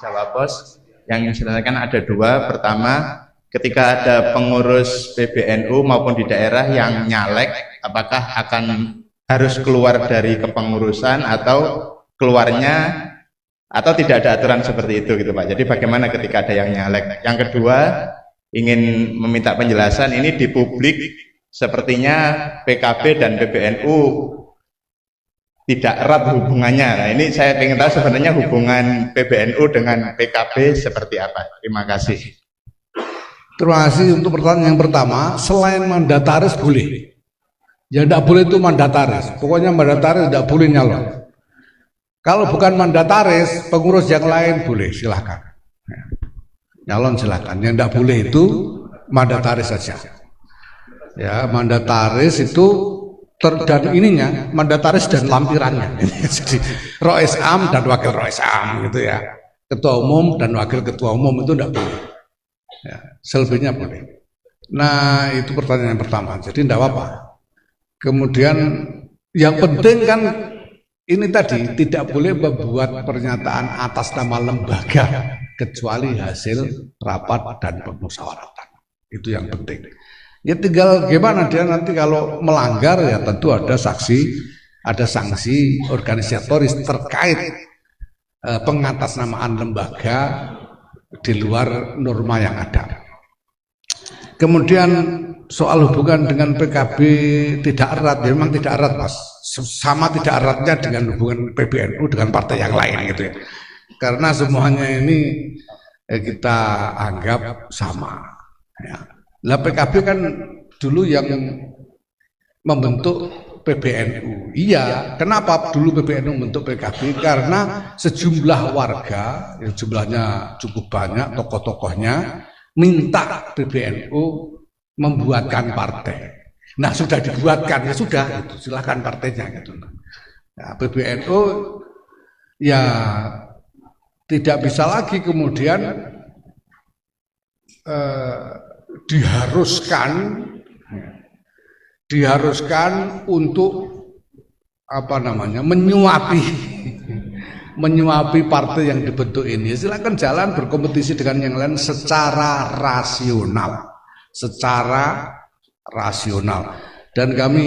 Jawa Pos yang disampaikan ada dua. Pertama, ketika ada pengurus PBNU maupun di daerah yang nyalek, apakah akan harus keluar dari kepengurusan atau keluarnya atau tidak ada aturan seperti itu gitu Pak. Jadi bagaimana ketika ada yang nyalek? Yang kedua, ingin meminta penjelasan ini di publik sepertinya PKB dan PBNU tidak erat hubungannya. Nah, ini saya ingin tahu sebenarnya hubungan PBNU dengan PKB seperti apa. Terima kasih. Terima kasih untuk pertanyaan yang pertama. Selain mandataris boleh, ya tidak boleh itu mandataris. Pokoknya mandataris tidak boleh nyalon. Kalau bukan mandataris, pengurus yang lain boleh, silahkan. Nyalon silahkan. Yang tidak boleh itu mandataris saja. Ya, mandataris itu dan ininya mandataris dan lampirannya. Jadi Rois Am dan wakil Rois Am gitu ya. Ketua umum dan wakil ketua umum itu tidak boleh. Ya, selebihnya boleh. Nah, itu pertanyaan yang pertama. Jadi tidak apa-apa. Kemudian yang penting kan ini tadi tidak boleh membuat pernyataan atas nama lembaga kecuali hasil rapat dan permusyawaratan. Itu yang penting. Ya tinggal gimana dia nanti kalau melanggar ya tentu ada sanksi organisatoris terkait pengatasnamaan lembaga di luar norma yang ada. Kemudian soal hubungan dengan PKB tidak erat, ya memang tidak erat Mas. Sama tidak eratnya dengan hubungan PBNU dengan partai yang lain gitu ya. Karena semuanya ini kita anggap sama. Ya. Lah PKB kan dulu yang membentuk PBNU. Iya, kenapa dulu PBNU membentuk PKB? Karena sejumlah warga, yang jumlahnya cukup banyak, tokoh-tokohnya minta PBNU membuatkan partai. Nah sudah dibuatkan, ya sudah, itu silakan partainya gitu. Nah, PBNU ya tidak bisa lagi kemudian diharuskan untuk apa namanya menyuapi partai yang dibentuk ini. Silakan jalan berkompetisi dengan yang lain secara rasional. Dan kami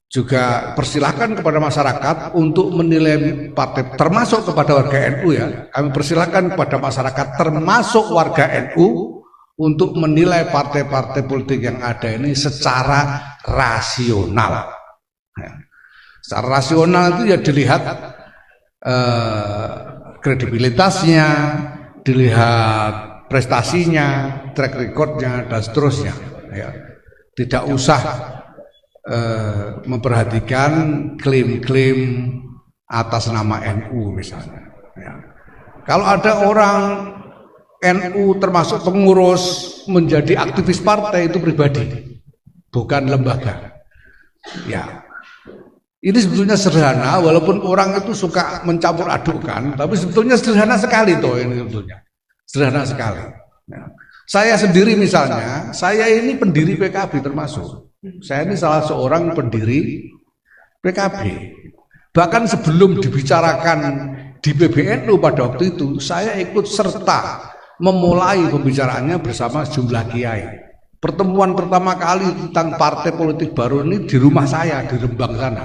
juga persilahkan kepada masyarakat untuk menilai partai, termasuk kepada warga NU ya. Kami persilahkan kepada masyarakat termasuk warga NU untuk menilai partai-partai politik yang ada ini secara rasional. Secara rasional itu ya dilihat kredibilitasnya, dilihat prestasinya, track recordnya dan seterusnya. Ya. Tidak usah memperhatikan klaim-klaim atas nama NU misalnya. Ya. Kalau ada orang NU termasuk pengurus menjadi aktivis partai itu pribadi, bukan lembaga. Ya, ini sebetulnya sederhana, walaupun orang itu suka mencampur adukkan, tapi sebetulnya sederhana sekali toh ini sebetulnya, sederhana sekali. Ya. Saya sendiri misalnya, saya ini pendiri PKB termasuk. Saya ini salah seorang pendiri PKB. Bahkan sebelum dibicarakan di PBNU pada waktu itu, saya ikut serta memulai pembicaraannya bersama sejumlah kiai. Pertemuan pertama kali tentang partai politik baru ini di rumah saya di Rembang sana.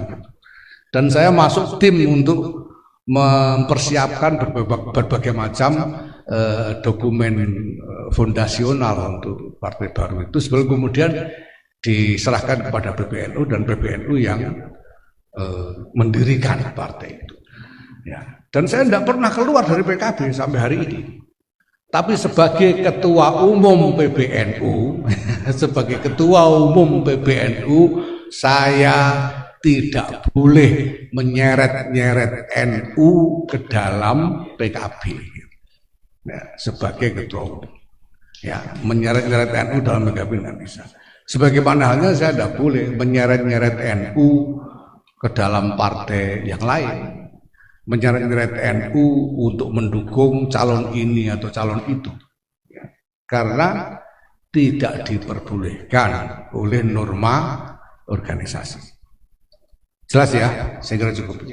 Dan saya masuk tim untuk mempersiapkan berbagai macam dokumen fondasional untuk partai baru itu sebelum kemudian diserahkan kepada PBNU dan PBNU yang mendirikan partai itu. Ya. Dan saya tidak pernah keluar dari PKB sampai hari ini. Tapi sebagai ketua umum PBNU, saya tidak boleh menyeret-nyeret NU ke dalam PKB. Ya, sebagai ketua umum, ya menyeret-nyeret NU dalam PKB nggak bisa. Sebagaimana halnya saya tidak boleh menyeret-nyeret NU ke dalam partai yang lain. Menyeret-nyeret NU untuk mendukung calon ini atau calon itu, ya. Karena tidak diperbolehkan oleh norma organisasi. Jelas ya? Saya kira cukup.